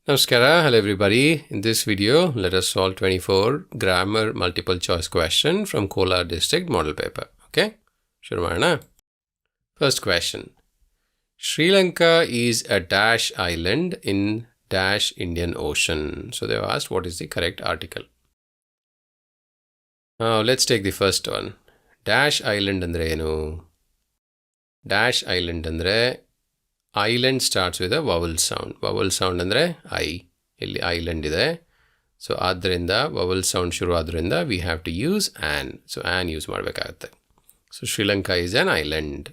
Namaskara, hello everybody. In this video, let us solve 24 grammar multiple choice question from Kolar district model paper. Okay, shuru ಮಾಡೋಣ. First question. Sri Lanka is a dash island in dash Indian Ocean. So they have asked what is the correct article. Now let's take the first one. Dash island andre enu? Dash island andre island starts with a vowel sound. Vowel sound andre I. Illi island ide. So adrinda vowel sound shuru adrinda we have to use an. So an use ಮಾಡಬೇಕಾಗುತ್ತೆ. So Sri Lanka is an island.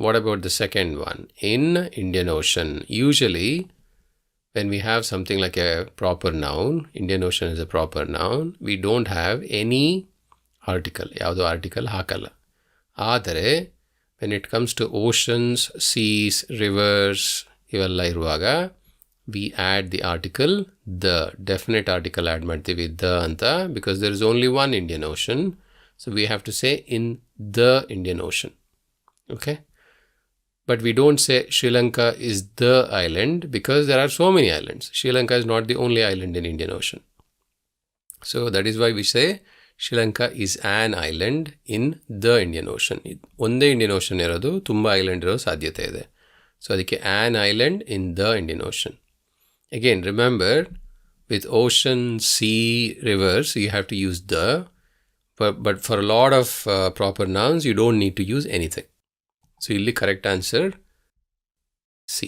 What about the second one? In Indian Ocean. Usually when we have something like a proper noun, Indian Ocean is a proper noun, we don't have any article. ಯಾವುದು article ಹಾಕಲ್ಲ. ಆದರೆ when it comes to oceans, seas, rivers, ಇವೆಲ್ಲ ಇರುವಾಗ we add the article the. Definite article add ಮಾಡ್ತೀವಿ the ಅಂತ, because there is only one Indian Ocean. So we have to say in the Indian Ocean. Okay? But we don't say Sri Lanka is the island because there are so many islands. Sri Lanka is not the only island in Indian Ocean. So that is why we say Sri Lanka is an island in the Indian Ocean. ಒಂದೇ Indian Ocean ಇರೋದು, ತುಂಬಾ island ಇರೋ ಸಾಧ್ಯತೆ ಇದೆ. So ಅದಕ್ಕೆ an island in the Indian Ocean. Again, remember, with ocean, sea, rivers, you have to use the. But for a lot of proper nouns, you don't need to use anything. So ಇಲ್ಲಿ correct answer C.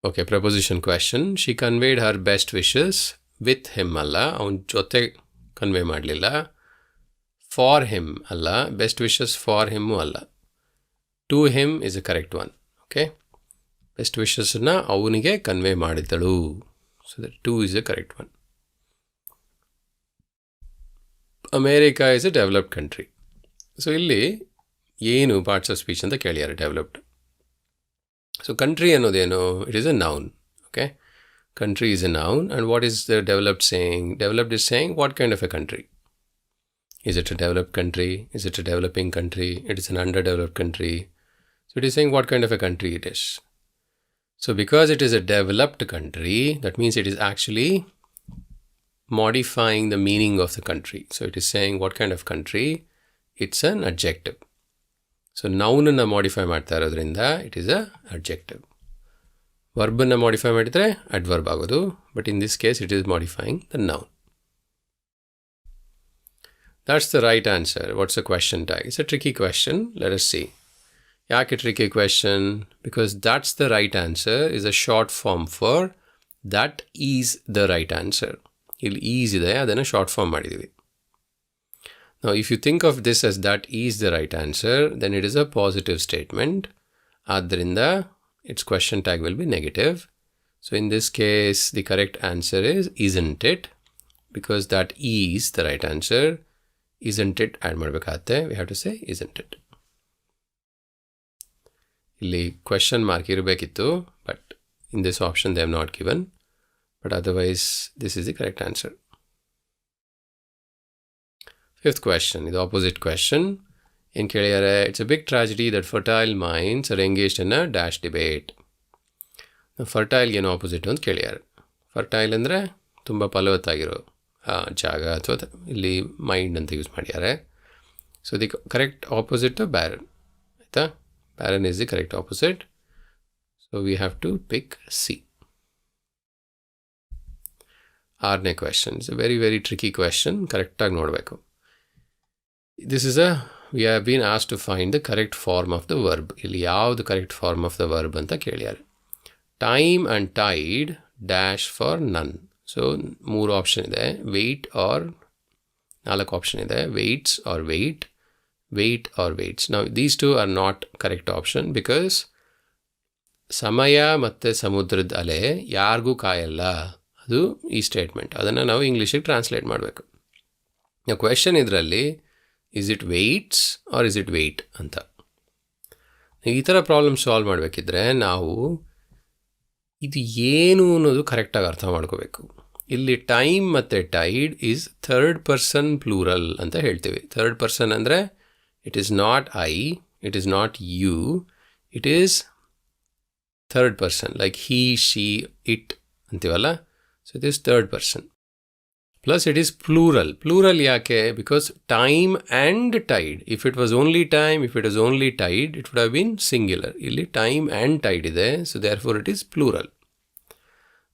Okay, preposition question. She conveyed her best wishes with him ಅಲ್ಲ, ಅವನ ಜೊತೆ convey ಮಾಡಲಿಲ್ಲ. For him ಅಲ್ಲ, best wishes for him ಅಲ್ಲ. To him is the correct one. Okay, best wishes ನ ಅವನಿಗೆ convey ಮಾಡಿದಳು. So that 2 is the correct one. America is a developed country. So ಇಲ್ಲಿ ಏನು parts of speech ಅಂತ ಕೇಳಿದ್ದಾರೆ developed. So country ಅನ್ನೋದೇನು? It is a noun. Okay, country is a noun. And what is the developed saying? Developed is saying what kind of a country? Is it a developed country? Is it a developing country? It is an underdeveloped country. So it is saying what kind of a country it is. So because it is a developed country, that means it is actually modifying the meaning of the country. So it is saying what kind of country? It's an adjective. So noun na modify ಮಾಡ್ತಾ ಇರೋದ್ರಿಂದ it is a adjective. Verb na modify ಮಾಡಿದ್ರೆ adverb ಆಗೋದು. But in this case it is modifying the noun. That's the right answer. What's the question tag? It's a tricky question. Let us see. ಯಾಕೆ tricky question? Because that's the right answer is a short form for that is the right answer. ಇಲ್ಲಿ is ಇದೆ, ಅದನ್ನು short form ಮಾಡಿದ್ದೀವಿ. Now if you think of this as that is the right answer, then it is a positive statement. ಆದ್ದರಿಂದ its question tag will be negative. So in this case the correct answer is isn't it, because that is the right answer. Isn't it add ಮಾಡಬೇಕಾಗುತ್ತೆ. We have to say isn't it. ಇಲ್ಲಿ question mark ಇರಬೇಕಿತ್ತು, but in this option they have not given. But otherwise, this is the correct answer. Fifth question, the opposite question. In ಕೇಳಿದರೆ, it's a big tragedy that fertile minds are engaged in a dash debate. Fertile ಏನು opposite ಅಂತ ಕೇಳಿದ್ದಾರೆ. Fertile ಅಂದರೆ ತುಂಬ ಫಲವತ್ತಾಗಿರೋ ಜಾಗ, ಅಥವಾ ಇಲ್ಲಿ mind ಅಂತ ಯೂಸ್ ಮಾಡಿದ್ದಾರೆ. So the correct opposite to barren. ಆಯಿತಾ? Barren is the correct opposite. So we have to pick C. ಆರನೇ question. It's a very very tricky question. ಕರೆಕ್ಟಾಗಿ ನೋಡಬೇಕು. This is we have been asked to find the correct form of the verb. ಇಲ್ಲಿ ಯಾವುದು correct form of the verb ಅಂತ ಕೇಳಿದ್ದಾರೆ. Time and tide dash for none. So 3 option ಇದೆ. Wait or 4 option ಇದೆ. Waits or wait, wait or waits. ನಾವು these 2 are not correct option, because ಸಮಯ ಮತ್ತು ಸಮುದ್ರದ ಅಲೆ ಯಾರಿಗೂ ಕಾಯಲ್ಲ, ಅದು ಈ ಸ್ಟೇಟ್ಮೆಂಟ್. ಅದನ್ನು ನಾವು ಇಂಗ್ಲೀಷಿಗೆ ಟ್ರಾನ್ಸ್ಲೇಟ್ ಮಾಡಬೇಕು. ನಾವು ಕ್ವೆಶನ್ ಇದರಲ್ಲಿ is it weights or is it weight ಅಂತ. ಈ ಥರ ಪ್ರಾಬ್ಲಮ್ ಸಾಲ್ವ್ ಮಾಡಬೇಕಿದ್ರೆ ನಾವು ಇದು ಏನು ಅನ್ನೋದು ಕರೆಕ್ಟಾಗಿ ಅರ್ಥ ಮಾಡ್ಕೋಬೇಕು. ಇಲ್ಲಿ ಟೈಮ್ ಮತ್ತು tide is third person plural ಅಂತ ಹೇಳ್ತೀವಿ. ಥರ್ಡ್ ಪರ್ಸನ್ ಅಂದರೆ it is not I, it is not you, it is third person, like he, she, it ಅಂತೀವಲ್ಲ. So it is third person. Plus it is plural. Plural ಯಾಕೆ? Because time and tide. If it was only time, if it was only tide, it would have been singular. ಇಲ್ಲಿ time and tide ಇದೆ, so therefore it is plural.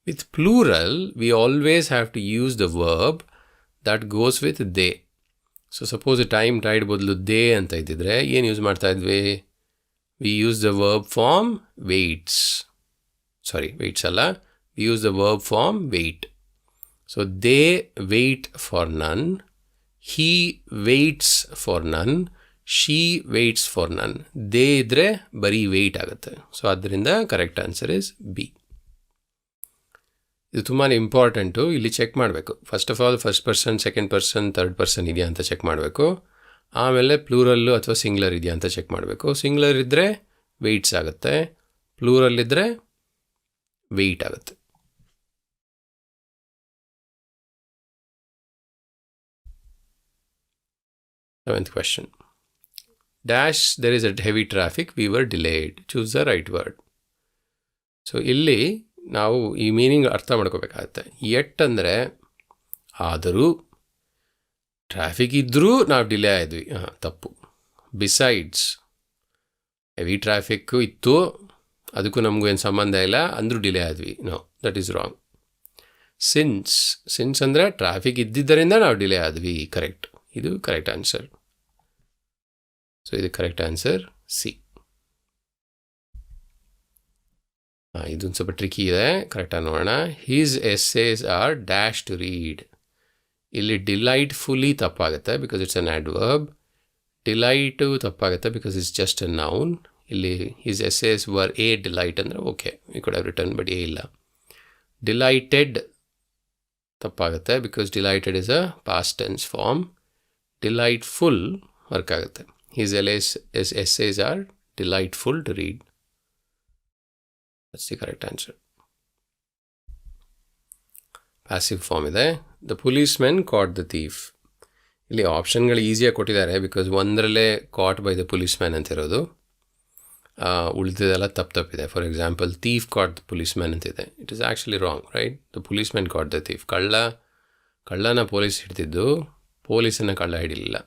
With plural we always have to use the verb that goes with they. So suppose time tide ಬದಲು they ಅಂತ ಇದ್ದಿದ್ರೆ ಏನು use ಮಾಡ್ತಾ ಇದ್ವಿ? We use the verb form waits. Sorry, waits ಅಲ್ಲ, we use the verb form wait. So they wait for none, he waits for none, she waits for none. They ಇದ್ದರೆ ಬರೀ wait ಆಗುತ್ತೆ. So ಆದ್ದರಿಂದ correct answer is B. ಇದು ತುಂಬಾ important. ಇಲ್ಲಿ check ಮಾಡಬೇಕು. First of all first person, second person, third person ಇದೆಯಾ ಅಂತ ಚೆಕ್ ಮಾಡಬೇಕು. ಆಮೇಲೆ ಪ್ಲೂರಲ್ಲು ಅಥವಾ ಸಿಂಗ್ಲರ್ ಇದೆಯಾ ಅಂತ ಚೆಕ್ ಮಾಡಬೇಕು. ಸಿಂಗ್ಲರ್ ಇದ್ದರೆ ವೆಯ್ಟ್ಸ್ ಆಗುತ್ತೆ, ಪ್ಲೂರಲ್ ಇದ್ದರೆ ವೆಯ್ಟ್ ಆಗುತ್ತೆ. Seventh question. Dash, there is a heavy traffic, we were delayed. Choose the right word. So ಇಲ್ಲಿ ನಾವು ಈ ಮೀನಿಂಗ್ ಅರ್ಥ ಮಾಡ್ಕೋಬೇಕಾಗತ್ತೆ. ಎಟ್ ಅಂದರೆ ಆದರೂ, ಟ್ರಾಫಿಕ್ ಇದ್ದರೂ ನಾವು ಡಿಲೇ ಆದ್ವಿ, ತಪ್ಪು. ಬಿಸೈಡ್ಸ್, ಹೆವಿ ಟ್ರಾಫಿಕ್ಕು ಇತ್ತು, ಅದಕ್ಕೂ ನಮಗೂ ಏನು ಸಂಬಂಧ ಇಲ್ಲ, ಅಂದರೂ ಡಿಲೇ ಆದ್ವಿ, no, that is wrong. Since ಅಂದರೆ ಟ್ರಾಫಿಕ್ ಇದ್ದಿದ್ದರಿಂದ ನಾವು ಡಿಲೇ ಆದ್ವಿ, ಕರೆಕ್ಟ್. ಇದು ಕರೆಕ್ಟ್ ಆನ್ಸರ್. ಸೊ ಇದು ಕರೆಕ್ಟ್ ಆನ್ಸರ್ ಸಿ. ಇದೊಂದು ಸ್ವಲ್ಪ ಟ್ರಿಕಿ ಇದೆ, ಕರೆಕ್ಟಾಗಿ ನೋಡೋಣ. His essays are dash to read. ಇಲ್ಲಿ ಡಿಲೈಟ್ಫುಲಿ ತಪ್ಪಾಗುತ್ತೆ because it's an adverb. Delight ತಪ್ಪಾಗುತ್ತೆ because it's just a noun. ಇಲ್ಲಿ his essays were a delight ಅಂದರೆ okay, we could have return, but a ಇಲ್ಲ. ಡಿಲೈಟೆಡ್ ತಪ್ಪಾಗುತ್ತೆ because delighted is a past tense form. Delightful work ಆಗುತ್ತೆ. His essays are delightful to read. That's the correct answer. Passive form ಇದೆ. The police men caught the thief. ಇಲ್ಲಿ ಆಪ್ಷನ್ಗಳು ಈಸಿಯಾಗಿ ಕೊಟ್ಟಿದ್ದಾರೆ because ಒಂದರಲ್ಲೇ caught by the police man ಅಂತಿರೋದು, ಉಳಿದಿದ್ದೆಲ್ಲ ತಪ್ಪಿದೆ. For example, thief caught the police man ಅಂತಿದೆ. It is actually wrong, right? The police man caught the thief. ಕಳ್ಳನ ಪೊಲೀಸ್ ಹಿಡ್ತಿದ್ದು, ಪೊಲೀಸನ್ನು ಕಳ್ಳ ಹಿಡಿಲಿಲ್ಲ.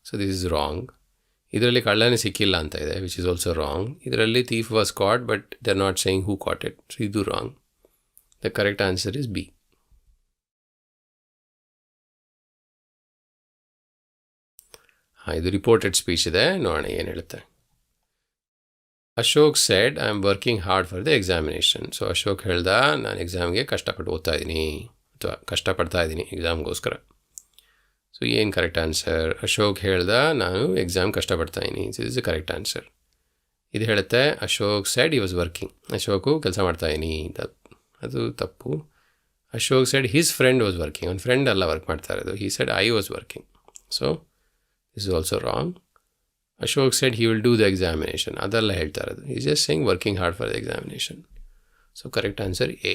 So this is wrong. ಇದರಲ್ಲಿ ಕಳ್ಳನೇ ಸಿಕ್ಕಿಲ್ಲ ಅಂತ ಇದೆ, ವಿಚ್ ಇಸ್ ಆಲ್ಸೋ ರಾಂಗ್. ಇದರಲ್ಲಿ thief was caught but they are not saying who caught it. So ಇದು wrong. The correct answer is B. ಇದು ರಿಪೋರ್ಟೆಡ್ ಸ್ಪೀಚ್ ಇದೆ, ನೋಡೋಣ ಏನು ಹೇಳುತ್ತೆ. Ashok said I am working hard for the examination. So Ashok ಹೇಳ್ದ, ನಾನು ಎಕ್ಸಾಮ್ಗೆ ಕಷ್ಟಪಟ್ಟು ಓದ್ತಾ ಇದ್ದೀನಿ ಅಥವಾ ಕಷ್ಟಪಡ್ತಾ ಇದ್ದೀನಿ ಎಕ್ಸಾಮ್ಗೋಸ್ಕರ. ಸೊ ಏನು ಕರೆಕ್ಟ್ ಆನ್ಸರ್? ಅಶೋಕ್ ಹೇಳ್ದ, ನಾನು ಎಕ್ಸಾಮ್ ಕಷ್ಟಪಡ್ತಾ ಇದ್ದೀನಿ. This is the correct answer. ಇದು ಹೇಳುತ್ತೆ Ashok said he was working. Ashok ಕೆಲಸ ಮಾಡ್ತಾ ಇದ್ದೀನಿ, ಅದು ತಪ್ಪು. Ashok shed his friend was working. ಅವ್ನ ಫ್ರೆಂಡ್ ಅಲ್ಲ ವರ್ಕ್ ಮಾಡ್ತಾ ಇರೋದು. He said I was working. So this is also wrong. Ashok said he will do the examination. ಅದೆಲ್ಲ ಹೇಳ್ತಾ ಇರೋದು. Is just saying working hard for the examination. So correct answer A.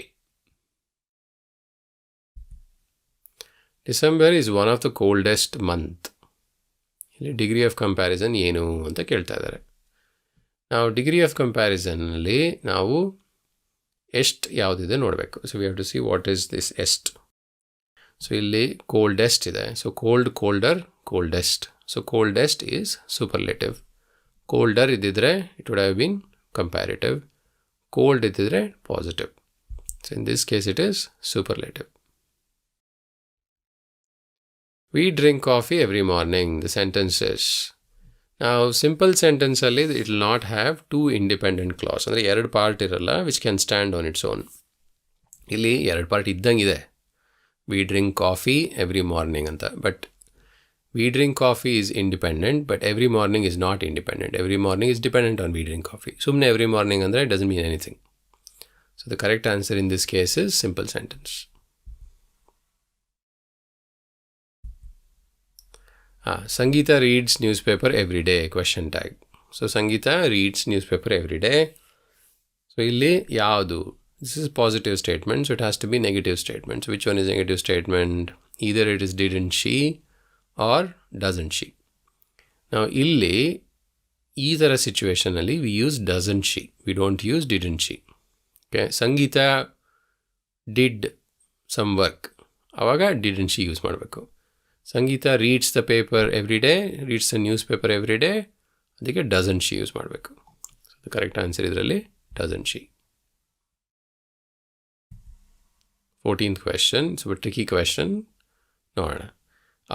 December is one of the coldest month. ಇಲ್ಲಿ degree of comparison ಏನು ಅಂತ ಕೇಳ್ತಾ ಇದ್ದಾರೆ. ನಾವು degree of ಕಂಪ್ಯಾರಿಸನ್ನಲ್ಲಿ ನಾವು ಎಷ್ಟು ಯಾವುದಿದೆ ನೋಡಬೇಕು. So we have to see what is this est. So ಇಲ್ಲಿ ಕೋಲ್ಡೆಸ್ಟ್ ಇದೆ. So cold, colder, coldest. So coldest is superlative. Colder ಇದ್ದಿದ್ರೆ it would have been comparative. Cold ಇದ್ದಿದ್ರೆ positive. So in this case it is superlative. We drink coffee every morning. The sentences. Now, simple sentence alli it will not have two independent clause. ಅಂದರೆ ಎರಡು part ಇರಲ್ಲ which can stand on its own. ಇಲ್ಲಿ ಎರಡು part ಇದ್ದಂಗಿದೆ. We drink coffee every morning ಅಂತ. But we drink coffee is independent, but every morning is not independent. Every morning is dependent on we drink coffee. ಸುಮ್ಮನೆ every morning ಅಂದರೆ it doesn't mean anything. So the correct answer in this case is simple sentence. Sangeeta reads newspaper every day, question tag. So Sangeeta reads newspaper every day. So illi yadu, this is positive statement, so it has to be negative statement. So which one is negative statement? Either it is didn't she or doesn't she. Now illi ee thara situation alli we use doesn't she, we don't use didn't she. Okay, Sangeeta did some work, ಆವಾಗ didn't she use ಮಾಡಬೇಕು. Sangeeta reads the paper every day, reads the newspaper every day, ಅದಕ್ಕೆ doesn't she use ಮಾಡಬೇಕು. Correct answer ಇದರಲ್ಲಿ doesn't she. 14th question, it's a tricky question. ನೋಡೋಣ.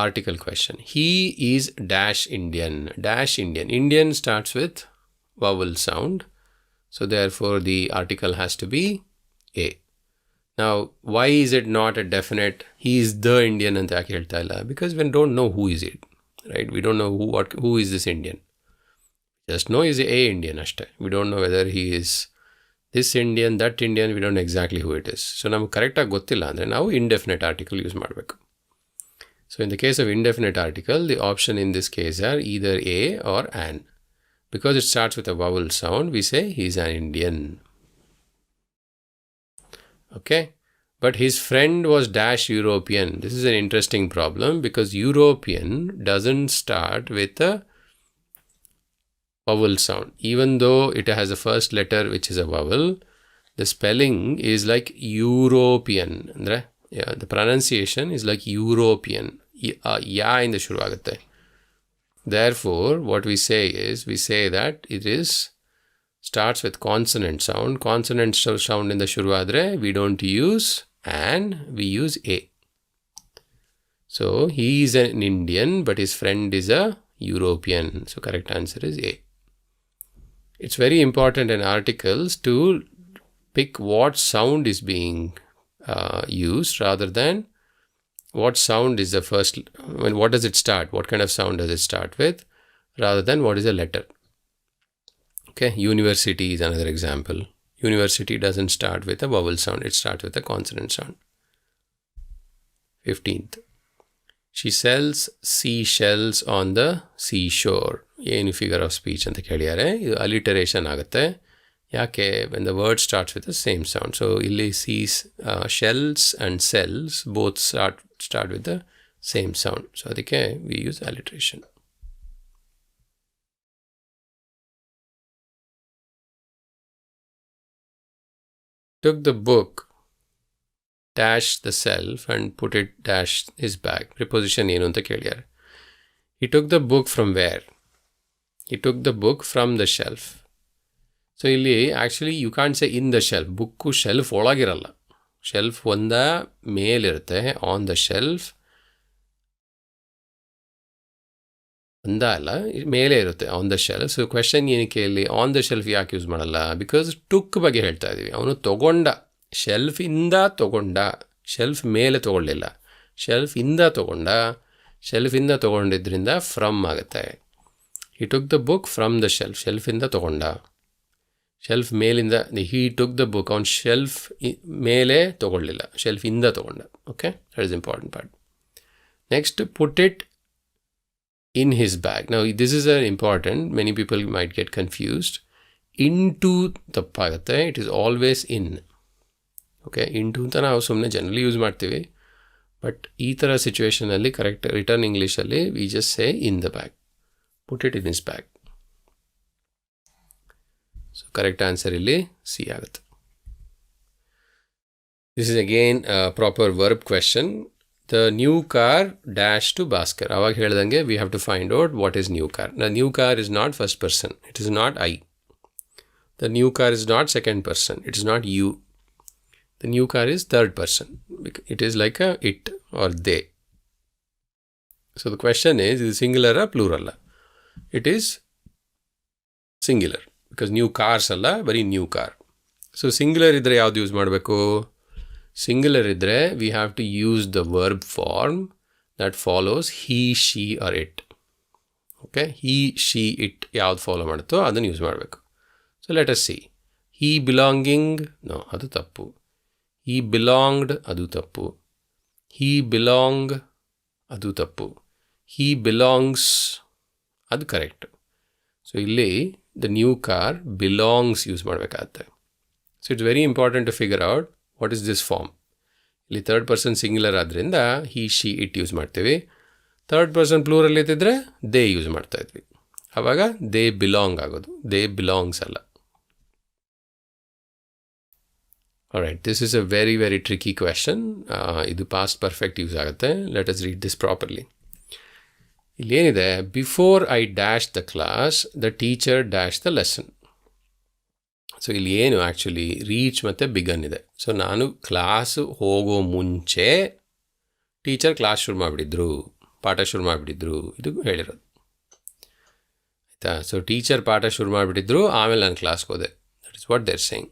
Article question. He is dash Indian. Dash Indian. Indian starts with vowel sound. So therefore the article has to be A. Now, why is it not a definite? He is the Indian anta yake ಹೇಳ್ತಾ ಇಲ್ಲ? Because we don't know who is it, right? We don't know who is this Indian. Just know he is a Indian ಅಷ್ಟೇ. We don't know whether he is this Indian, that Indian, we don't know exactly who it is. So ನಮಗೆ ಕರೆಕ್ಟಾಗಿ ಗೊತ್ತಿಲ್ಲ ಅಂದರೆ ನಾವು indefinite article use ಮಾಡಬೇಕು. So in the case of indefinite article, the option in this case are either a or an. Because it starts with a vowel sound, we say he's an Indian. Okay, but his friend was dash European. This is an interesting problem because European doesn't start with a vowel sound. Even though it has a first letter which is a vowel, the spelling is like European. Yeah, the pronunciation is like European. Ya in the shuru agutte. Therefore, what we say is, we say that it is starts with consonant sound. Consonant sound in the shuru adre, we don't use an, we use a. So, he is an Indian, but his friend is a European. So, correct answer is A. It's very important in articles to pick what sound is being used rather than what sound is the first, what does it start, what kind of sound does it start with, rather than what is a letter. Okay, university is another example. University doesn't start with a vowel sound, it starts with a consonant sound. 15th. She sells seashells on the seashore. ಏನು figure of speech ಅಂತ ಕೇಳಿದ್ದಾರೆ. ಇದು ಅಲಿಟರೇಷನ್ ಆಗುತ್ತೆ. ಯಾಕೆ? when the word starts with the same sound. So ಇಲ್ಲಿ shells and cells both start with the same sound. So ಅದಕ್ಕೆ we use alliteration. Took the book dash the self and put it dash his bag. Preposition ಏನು ಅಂತ ಕೇಳಿದ್ದಾರೆ. He took the book from where? He took the book from the shelf. So ಇಲ್ಲಿ actually you can't say in the shelf. Book shelf ಒಳಗಿರಲ್ಲ, shelf ಒಂದ ಮೇಲಿರುತ್ತೆ. On the shelf ಒಂದ ಅಲ್ಲ, ಮೇಲೆ ಇರುತ್ತೆ on the shelf. So question ಏನಕ್ಕೆ ಇಲ್ಲಿ ಆನ್ ದ ಶೆಲ್ಫ್ ಯಾಕೆ ಯೂಸ್ ಮಾಡಲ್ಲ? ಬಿಕಾಸ್ ಟುಕ್ ಬಗ್ಗೆ ಹೇಳ್ತಾ ಇದ್ದೀವಿ. ಅವನು ತೊಗೊಂಡ, ಶೆಲ್ಫಿಂದ ತೊಗೊಂಡ, ಶೆಲ್ಫ್ ಮೇಲೆ ತೊಗೊಳ್ಳಿಲ್ಲ, ಶೆಲ್ಫಿಂದ ತೊಗೊಂಡ. ಶೆಲ್ಫಿಂದ ತೊಗೊಂಡಿದ್ದರಿಂದ ಫ್ರಮ್ ಆಗುತ್ತೆ. He took the book from the shelf. ಶೆಲ್ಫಿಂದ ತೊಗೊಂಡ. ಶೆಲ್ಫ್ ಮೇಲಿಂದ, he took the book on shelf ಮೇಲೆ ತೊಗೊಳ್ಳಿಲ್ಲ, ಶೆಲ್ಫಿಂದ ತೊಗೊಂಡ. Okay, that is important part. Next, put it in his bag. Now this is important. Many people might get confused. Into ತಪ್ಪಾಗುತ್ತೆ. It is always in. Okay, into ಅಂತ ನಾವು ಸುಮ್ಮನೆ generally use ಮಾಡ್ತೀವಿ. But ಈ ಥರ ಸಿಚುವೇಷನಲ್ಲಿ correct return ಇಂಗ್ಲೀಷಲ್ಲಿ we just say in the bag. Put it in his bag. So correct answer ಇಲ್ಲಿ C ಆಗುತ್ತೆ. This is again a proper verb question. The new car dash to Bhaskar. ಅವಾಗ ಹೇಳ್ದಂಗೆ we have to find out what is new car. The new car is not first person. It is not I. The new car is not second person. It is not you. The new car is third person. It is like a it or they. So the question is it singular or plural? It is singular because new cars ಅಲ್ಲ, ಬರೀ new car. So singular ಇದ್ದರೆ ಯಾವ್ದು use ಮಾಡಬೇಕು? Singular ಇದ್ದರೆ we have to use the verb form that follows he, she or it. Okay, he, she, it ಯಾವ್ದು follow ಮಾಡುತ್ತೋ ಅದನ್ನು use ಮಾಡಬೇಕು. So let us see. he belonging, no, ಅದು ತಪ್ಪು. he belonged, ಅದು ತಪ್ಪು. he belong, ಅದು ತಪ್ಪು. he belongs, ಅದು ಕರೆಕ್ಟ್. ಸೊ ಇಲ್ಲಿ the new car belongs use ಮಾಡಬೇಕಾಗತ್ತೆ. So it's very important to figure out what is this form. ಇಲ್ಲಿ ಥರ್ಡ್ ಪರ್ಸನ್ ಸಿಂಗ್ಯುಲರ್ ಆದ್ದರಿಂದ he, she, it ಯೂಸ್ ಮಾಡ್ತೀವಿ. ಥರ್ಡ್ ಪರ್ಸನ್ ಪ್ಲೂರಲ್ ಇದ್ದಿದ್ರೆ they use ಮಾಡ್ತಾಯಿದ್ವಿ. ಆವಾಗ they belong ಆಗೋದು, they belongs ಅಲ್ಲ. Alright, this is a very, very tricky question. ಇದು past perfect use ಆಗುತ್ತೆ. Let us read this properly. ಇಲ್ಲಿ ಏನಿದೆ, before I dash the class the teacher dash the lesson. So ಇಲ್ಲಿ ಏನು actually reach ಮತ್ತು begun ಇದೆ. So ನಾನು class ಹೋಗೋ ಮುಂಚೆ ಟೀಚರ್ ಕ್ಲಾಸ್ ಶುರು ಮಾಡಿಬಿಟ್ಟಿದ್ರು, ಪಾಠ ಶುರು ಮಾಡಿಬಿಟ್ಟಿದ್ರು, ಇದು ಹೇಳಿರೋದು ಆಯಿತಾ. ಸೊ ಟೀಚರ್ ಪಾಠ ಶುರು ಮಾಡಿಬಿಟ್ಟಿದ್ರು, ಆಮೇಲೆ ನಾನು ಕ್ಲಾಸ್ಗೆ ಹೋದೆ. That is what they're saying.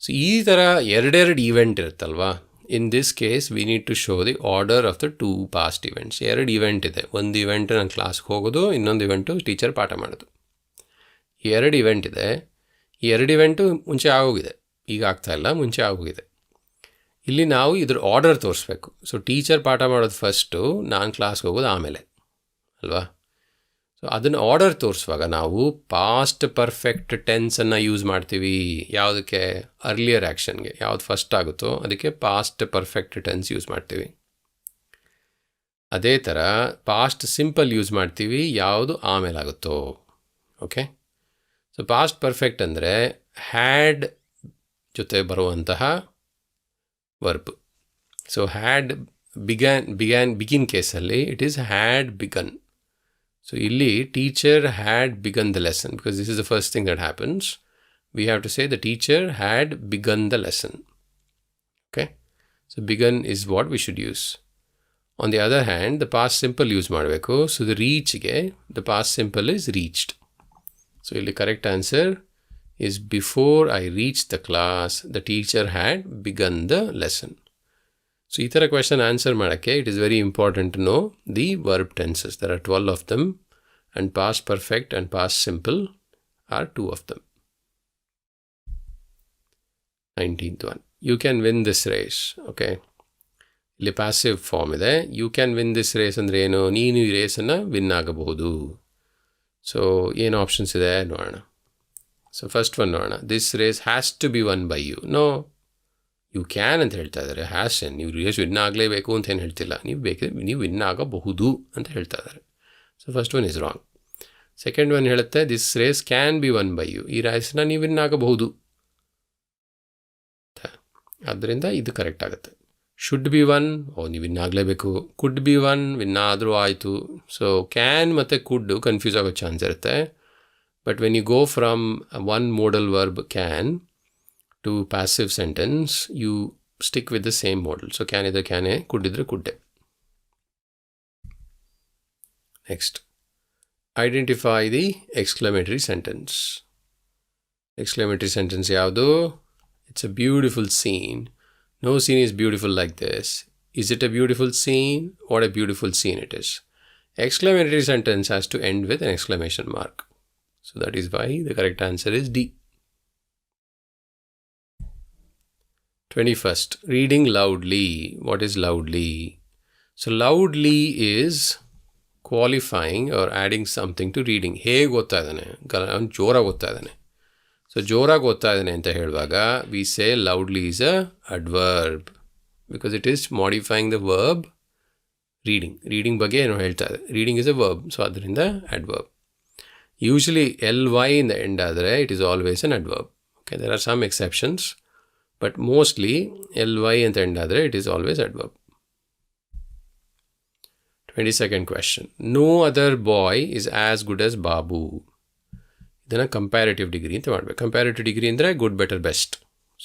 So ಈ ಥರ ಎರಡೆರಡು ಈವೆಂಟ್ ಇರುತ್ತಲ್ವಾ. In this case we need to show the order of the 2 past events. 2 event ಇದೆ. ಒಂದು ಇವೆಂಟು ನಾನು ಕ್ಲಾಸ್ಗೆ ಹೋಗೋದು, ಇನ್ನೊಂದು ಇವೆಂಟು ಟೀಚರ್ ಪಾಠ ಮಾಡೋದು. 2 ಇವೆಂಟ್ ಇದೆ. ಈ 2 ಇವೆಂಟು ಮುಂಚೆ ಆಗೋಗಿದೆ, ಈಗ ಆಗ್ತಾಯಿಲ್ಲ, ಮುಂಚೆ ಆಗೋಗಿದೆ. ಇಲ್ಲಿ ನಾವು ಇದ್ರ ಆರ್ಡರ್ ತೋರಿಸ್ಬೇಕು. ಸೊ ಟೀಚರ್ ಪಾಠ ಮಾಡೋದು ಫಸ್ಟು, ನಾನು ಕ್ಲಾಸ್ಗೆ ಹೋಗೋದು ಆಮೇಲೆ ಅಲ್ವಾ. ಸೊ ಅದನ್ನು ಆರ್ಡರ್ ತೋರಿಸುವಾಗ ನಾವು ಪಾಸ್ಟ್ ಪರ್ಫೆಕ್ಟ್ ಟೆನ್ಸನ್ನು ಯೂಸ್ ಮಾಡ್ತೀವಿ. ಯಾವುದಕ್ಕೆ? ಅರ್ಲಿಯರ್ ಆ್ಯಕ್ಷನ್ಗೆ. ಯಾವುದು ಫಸ್ಟ್ ಆಗುತ್ತೋ ಅದಕ್ಕೆ ಪಾಸ್ಟ್ ಪರ್ಫೆಕ್ಟ್ ಟೆನ್ಸ್ ಯೂಸ್ ಮಾಡ್ತೀವಿ. ಅದೇ ಥರ ಪಾಸ್ಟ್ ಸಿಂಪಲ್ ಯೂಸ್ ಮಾಡ್ತೀವಿ ಯಾವುದು ಆಮೇಲೆ ಆಗುತ್ತೋ. ಓಕೆ. ಸೊ ಪಾಸ್ಟ್ ಪರ್ಫೆಕ್ಟ್ ಅಂದರೆ ಹ್ಯಾಡ್ ಜೊತೆ ಬರುವಂತಹ ವರ್ಬ್. ಸೊ ಹ್ಯಾಡ್ ಬಿಗಿನ್ ಕೇಸಲ್ಲಿ it is had began. So illi teacher had begun the lesson, because this is the first thing that happens. We have to say the teacher had begun the lesson. Okay. So begun is what we should use. On the other hand, the past simple use ಮಾಡಬೇಕು. So the reach ge, the past simple is reached. So illi correct answer is before I reached the class, the teacher had begun the lesson. So ಈ ಥರ question answer ಮಾಡೋಕ್ಕೆ it is very important to know the verb tenses. There are 12 of them and past perfect and past simple are 2 of them. 19th one. You can win this race. Okay. ಇಲ್ಲಿ passive form ಇದೆ. You can win this race ಅಂದರೆ ಏನು? ನೀನು ಈ ರೇಸನ್ನು win ಆಗಬಹುದು. So ಏನು options ಇದೆ ನೋಡೋಣ. ಸೊ ಫಸ್ಟ್ ಒನ್ ನೋಡೋಣ. This race has to be won by you. No, you can ಅಂತ ಹೇಳ್ತಾ ಇದ್ದಾರೆ. ಹ್ಯಾಸನ್, ನೀವು ರೇಸ್ ವಿನ್ ಆಗಲೇಬೇಕು ಅಂತ ಏನು ಹೇಳ್ತಿಲ್ಲ. ನೀವು ವಿನ್ ಆಗಬಹುದು ಅಂತ ಹೇಳ್ತಾ ಇದ್ದಾರೆ. So first one is wrong. Second one ಹೇಳುತ್ತೆ this race can be won by you. ಈ ರೇಸ್ನ ನೀವು ವಿನ್ ಆಗಬಹುದು. ಆದ್ದರಿಂದ ಇದು ಕರೆಕ್ಟ್ ಆಗುತ್ತೆ. ಶುಡ್ ಬಿ ಒನ್, ನೀವು ವಿನ್ ಆಗಲೇಬೇಕು. ಕುಡ್ ಬಿ ಒನ್, ವಿನ್ ಆದರೂ ಆಯಿತು. ಸೊ ಕ್ಯಾನ್ ಮತ್ತು ಕುಡ್ ಕನ್ಫ್ಯೂಸ್ ಆಗೋ ಚಾನ್ಸ್ ಇರುತ್ತೆ. But when you go from one modal verb can to passive sentence, you stick with the same model. So can idre can, could idre could. Next, identify the exclamatory sentence. Exclamatory sentence yavdu? It's a beautiful scene. No scene is beautiful like this. Is it a beautiful scene? What a beautiful scene it is. Exclamatory sentence has to end with an exclamation mark. So that is why the correct answer is D. 21st, reading loudly. What is loudly? So loudly is qualifying or adding something to reading. ಹೇಗೆ ಓದ್ತಾ ಇದ್ದಾನೆ, ಅವನು ಜೋರಾಗಿ ಓದ್ತಾ ಇದ್ದಾನೆ. So ಜೋರಾಗಿ ಓದ್ತಾ ಇದ್ದಾನೆ ಅಂತ ಹೇಳುವಾಗ we say loudly is a adverb because it is modifying the verb reading. Reading ಬಗ್ಗೆ ಏನೋ ಹೇಳ್ತಾ ಇದೆ. Reading is a verb, so ಅದರಿಂದ adverb. Usually ly in the end ಆದರೆ it is always an adverb. Okay, there are some exceptions. But mostly ly ಅಂತ end ಆದರೆ it is always adverb. 22nd question. No other boy is as good as Babu. ಇದನ್ನು comparative degree ಅಂತ ಮಾಡಬೇಕು. Comparative degree ಅಂದರೆ good, better, best.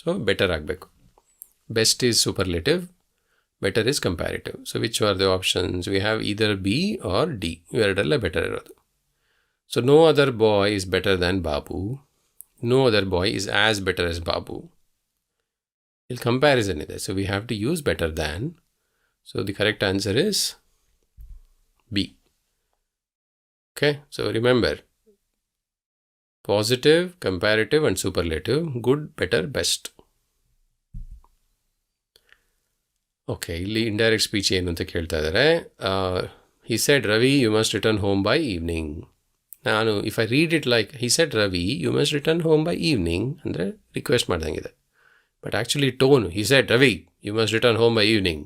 So better ಆಗಬೇಕು. Best is superlative, better is comparative. So which are the options? We have either B or D. ಇವೆರಡಲ್ಲ better ಇರೋದು. So no other boy is better than Babu. No other boy is as better as Babu. ಇಲ್ಲಿ comparison ಇದೆ. So we have to use better than. So the correct answer is B. Okay. So remember, positive, comparative and superlative, good, better, best. Okay. ಇಲ್ಲಿ indirect speech ಏನು ಅಂತ ಕೇಳ್ತಾ ಇದ್ದಾರೆ. he said, Ravi, you must return home by evening. ನಾನು if I read it like he said, Ravi, you must return home by evening ಅಂದರೆ request ಮಾಡ್ದಂಗಿದೆ. But actually tone he said, Ravi, you must return home by evening.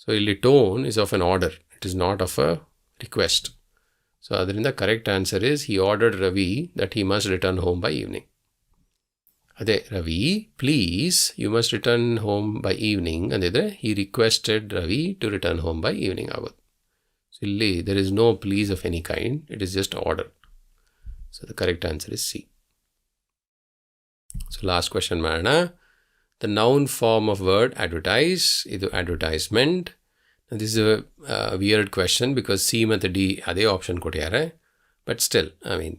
So ಇಲ್ಲಿ tone is of an order. It is not of a request. So ಅದರಿಂದ correct answer is he ordered Ravi that he must return home by evening. ಅದೇ Ravi please you must return home by evening ಅಂದಿದ್ರೆ he requested Ravi to return home by evening ಆಗೋದು. So ಇಲ್ಲಿ there is no please of any kind, it is just order. So the correct answer is C. So last question ಮಾಡೋಣ. The noun form of word advertise, ಇದು advertisement. This is a weird question because C ಮತ್ತು D ಅದೇ option ಕೊಟ್ಟಿದ್ದಾರೆ. But still I mean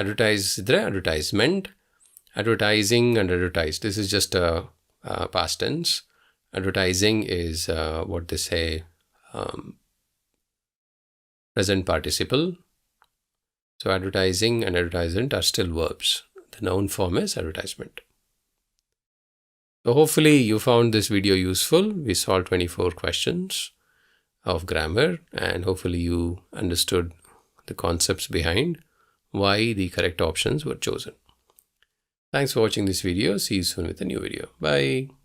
advertise ಇದ್ದರೆ advertisement, advertising and advertise, this is just a past tense. Advertising is what they say present participle. So advertising and advertisement are still verbs. The noun form is advertisement. So hopefully you found this video useful. We solved 24 questions of grammar, and hopefully you understood the concepts behind why the correct options were chosen. Thanks for watching this video. See you soon with a new video. Bye.